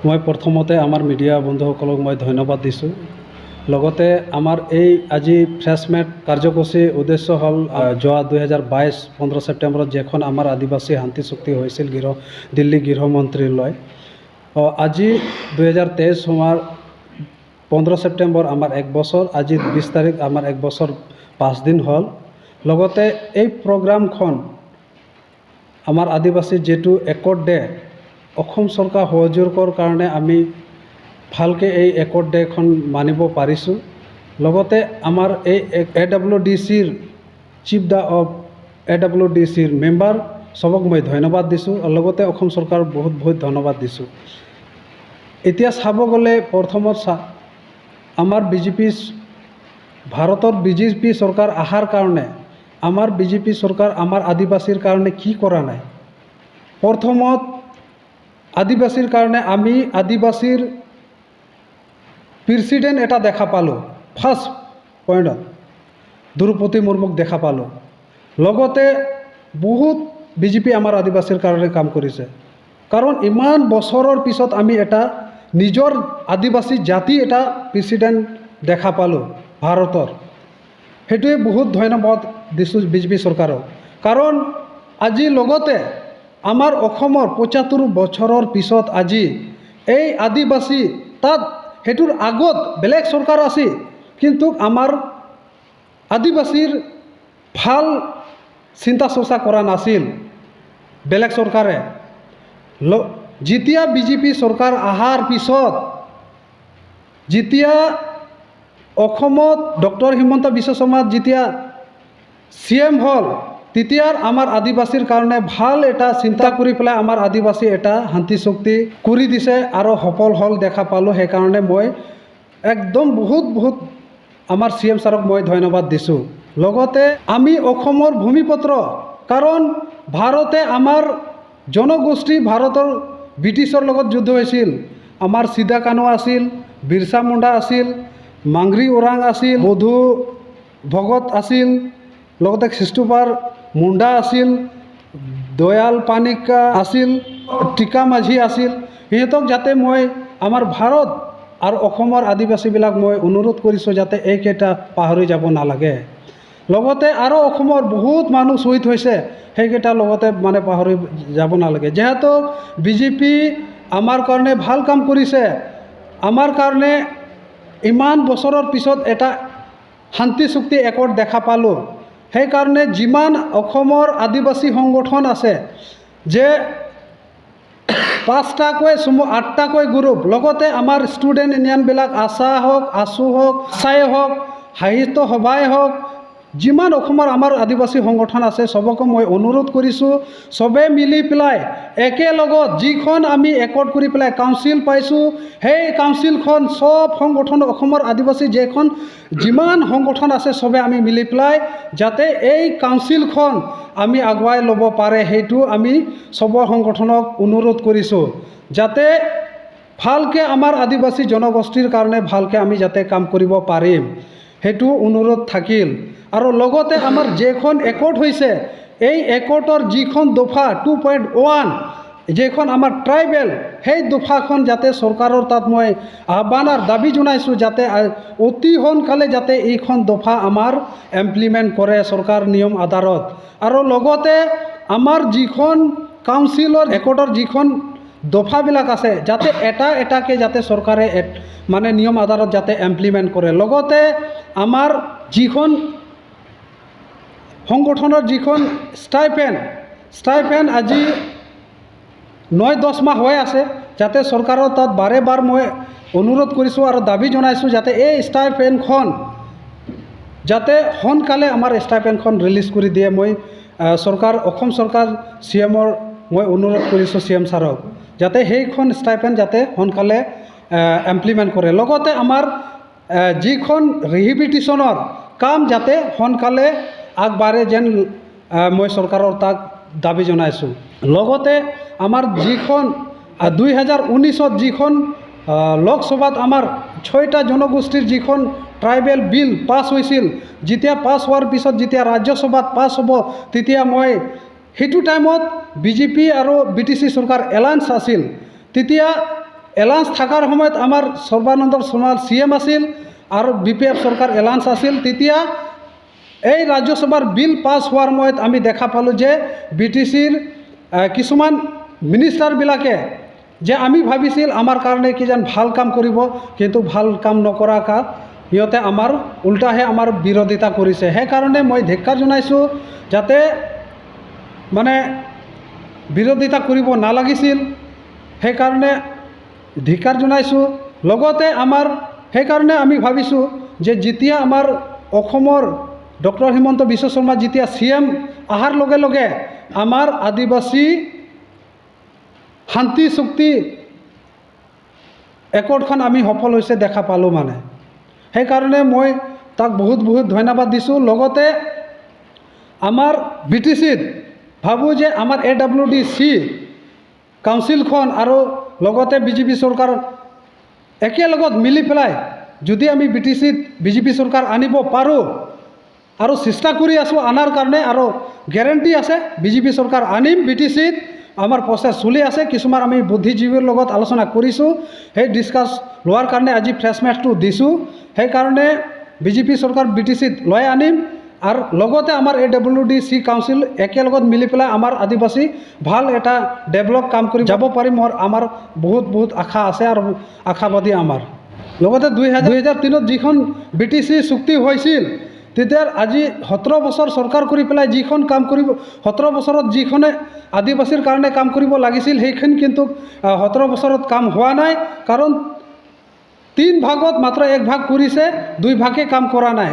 मैं प्रथमते आमार मीडिया बंधुसकलक मैं धन्यवाद दिसो। लगते आमार আজি फ्रेशमेट कार्यसूची उद्देश्य हल जो 2022 15 सेप्टेम्बर जेखन आमार आदिवासी शांति चुक्ति होइसिल दिल्ली गृहमंत्रीलय আজি 2023 हमार 15 सेप्टेम्बर आमार 1 बছर আজি 20 तारिख आमार 1 बছर 5 दिन हल। लगते এই प्रोग्रामखन आमार आदिवासी जेटु एकॉर्ड डे অসম सरकार सहयोगर कारण आमी भालके एकॉर्ड डे खन मानिब पारिছোঁ। लगते आमार AWDCर चीफ दा ऑफ AWDCर मेम्बार सबक मैं धन्यवाद दिसो और लगते অসম सरकार बहुत बहुत धन्यवाद दिसो। इतिया चाब गले प्रथमत आमार बीजेपी भारतर बीजेपी सरकार आहार कारणे आमार बीजेपी सरकार आमार आदिवासीर कारणे कि करा नाय। प्रथमत आदिवासीर कारणे आमी आदिवासीर प्रेसिडेंट एटा देखा पालो। फार्स्ट पॉइंट द्रौपदी मुर्मुक देखा पालो। लगते बहुत बीजेपी आमार आदिवासीर कारणे काम करिছে कारण इमान बछৰৰ पिছত आमी एटा निजर आदिवासी जाति एटा प्रेसिडेंट देखा पालो भारतर। हेतुए बहुत धन्यवाद दिसो बीजेपी सरकारक कारण আজি लगते आमार अखमर 75 बछৰৰ पिছত আজি এই आदिवासी তাত हेतुर आगत बेलेग सरकार आछि किन्तु आमार आदिवासीर ভাল चिंता चर्चा करा नासिल बेलेग सरकारे। जितिया बीजेपी सरकार आहार पिছত जितिया অসমত डॉक्टर हिमंत विश्व शर्मा जितिया CM हल तितियार आमार आदिवासीर कारणे भाल एटा चिंता करि पेলাই आमार आदिवासी एटा शांति चुक्ति करि दिছে आरो सफल हल देखा पालो। हे कारणे मैं एकदम बहुत बहुत आमार CM सारक मैं धन्यवाद दिसो। लगते आमी অসমৰ भूमिपत्र कारण भारते आमार जनगोष्ठी भारतर ब्रिटिशर लगत युद्ध होइছিল। आमार सीधा कानो आसिल, बिरसा मुंडा आसिल, मांगरी ओरांग आसिल, बधु भगत आसिल, लगते ख्रीष्टोफर मुंडा आसिल, दयाल पानिका आसिल, टीका माझी आसिल। सिहतक जाते मैं आमार भारत और অসমৰ आदिवासीबिलाक मैं अनुरोध करिছোঁ जाते এইকেইটা पाहरि যাব नालागे। लगते आरो অসমৰ बहुत मानुह शहीद होइছে সেইকেইটা लगते माने पाहरि যাব नालागे। जेहेतु बीजेपी आमार कारणे ভাল काम करिছে आमार कारणे इमान बछৰৰ पिছত एटा शांति चुक्ति एकॉर्ड देखा पालो। সেই कारणे जिमान অসমৰ आदिवासी संगठन आछे जे 5टाকৈ 8टाকৈ ग्रुप लगते आमार स्टूडेंट इउनियन बिलाक आशा हक आसु हक साय हक साहित्य सभाय हक जिमान অসমৰ आमार आदिवासी संगठन आछे सबको मैं अनुरोध करिছোঁ सबे मिली पेलाय एके लगत जिखन आमी एकॉर्ड करि पेलाय काउन्सिल पाइছোঁ हे काउन्सिलखन सब संगठन অসমৰ आदिवासी जेखन जिमान संगठन आछे सबे आमी मिली पेलाय जाते এই काउन्सिलखन आमी आगुवाई लब पारे हेतु आमी सब संगठनक अनुरोध करिছোঁ जाते भालके आमार आदिवासी जनगोष्ठीर कारणे भालके आमी जाते काम करिब पारिम हेतु अनुरोध थाकिल। और लगते आमार जेखन एकॉर्ड होइছে এই एकॉर्डर जिखन दफा 2.1 जेखन आमार ट्राइबेल हे दफाखन जाते सरकारों तात मैं आह्वान और दाबी जनाइছোঁ जाते अति सोनकाले जाते এইখন दफा आमार इमप्लिमेंट करे सरकार नियम आधारत। और लगते आमार जिखन काउन्सिलर एकॉर्डर जिखन दफाबिलाक आछे जाते एटा एटाके जाते सरकारे माने नियम आधारत जाते इमप्लिमेंट करे। लगते आमार जिखन संगठनर जिखन स्टाइपेन আজি 9-10 माह হৈ আছে যাতে सरकारों तात बारे बार मैं अनुरोध करिছোঁ और दाबी जनाइছোঁ जाते এই स्टाइपेनखन जाते सोनकाले आमार स्टाइपेनखन रिलीज करि दिए। मैं सरकार অসম सरकार CMৰ मैं अनुरोध करिছোঁ CM सारक जाते সেইখন स्टाइपेन जाते सोनकाले इमप्लिमेंट करे। लगते आमार जिखन रिहेबिलिटेशनर काम जाते सोनकाले আগবাঢ়ে যেন मैं सरकारों ताक दाबी जनाइছোঁ। लगते आमार जिखन 2019 जिखन लोकसभात आमार 6टा जनगोष्ठीर जिखन ट्राइबेल बिल पास होइছিল जितिया पास होৱাৰ পিছত जितिया राज्यसभात पास হ'ব तितिया मैं সেইটো টাইমত बीजेपी और BTC सरकार एलायन्स आसिल तितिया এলায়েন্স থাকাৰ সময়ত আমাৰ সৰ্বানন্দ সোণোৱাল CM আছিল আৰু BPF চৰকাৰ এলায়েন্স আছিল। তেতিয়া এই ৰাজ্যসভাৰ বিল পাছ হোৱাৰ সময়ত আমি দেখা পালোঁ যে BTCৰ কিছুমান মিনিষ্টাৰবিলাকে যে আমি ভাবিছিল আমাৰ কাৰণে কি যেন ভাল কাম কৰিব, কিন্তু ভাল কাম নকৰাকৈ সিহঁতে আমাৰ উল্টাহে আমাৰ বিৰোধিতা কৰিছে। সেইকাৰণে মই ধিক্কাৰ জনাইছোঁ, যাতে মানে বিৰোধিতা কৰিব নালাগিছিল, সেইকাৰণে ধিক্কাৰ জনাইছোঁ। লগতে আমাৰ সেইকাৰণে আমি ভাবিছোঁ যে যেতিয়া আমাৰ অসমৰ ডক্টৰ হিমন্ত বিশ্ব শৰ্মা যেতিয়া CM অহাৰ লগে লগে আমাৰ আদিবাসী শান্তি চুক্তি একৰ্ডখন আমি সফল হৈছে দেখা পালোঁ। মানে সেইকাৰণে মই তাক বহুত বহুত ধন্যবাদ দিছোঁ। লগতে আমাৰ BTCত ভাবোঁ যে আমাৰ AWDC কাউন্সিলখন আৰু লগতে BJP চৰকাৰ একেলগত মিলি পেলাই যদি আমি BTCত BJP চৰকাৰ আনিব পাৰোঁ, আৰু চেষ্টা কৰি আছোঁ আনাৰ কাৰণে, আৰু গেৰেণ্টি আছে BJP চৰকাৰ আনিম। BTCত আমাৰ প্ৰচেছ চলি আছে, কিছুমান আমি বুদ্ধিজীৱীৰ লগত আলোচনা কৰিছোঁ, সেই ডিছকাছ লোৱাৰ কাৰণে আজি প্ৰেছ মিটটো দিছোঁ। সেইকাৰণে BJP চৰকাৰ BTCত লৈ আনিম, আৰু লগতে আমাৰ AWDC কাউন্সিল একেলগত মিলি পেলাই আমাৰ আদিবাসী ভাল এটা ডেভেলপ কাম কৰি যাব পাৰিম। আমাৰ বহুত বহুত আশা আছে আৰু আশাবাদী আমাৰ। লগতে 2003ত যিখন BTC চুক্তি হৈছিল, তেতিয়া আজি 17 বছৰ চৰকাৰ কৰি পেলাই যিখন কাম কৰিব, 17 বছৰত যিখনে আদিবাসীৰ কাৰণে কাম কৰিব লাগিছিল, সেইখন কিন্তু 17 বছৰত কাম হোৱা নাই। কাৰণ 3 ভাগত মাত্ৰ 1 ভাগ কৰিছে, 2 ভাগে কাম কৰা নাই।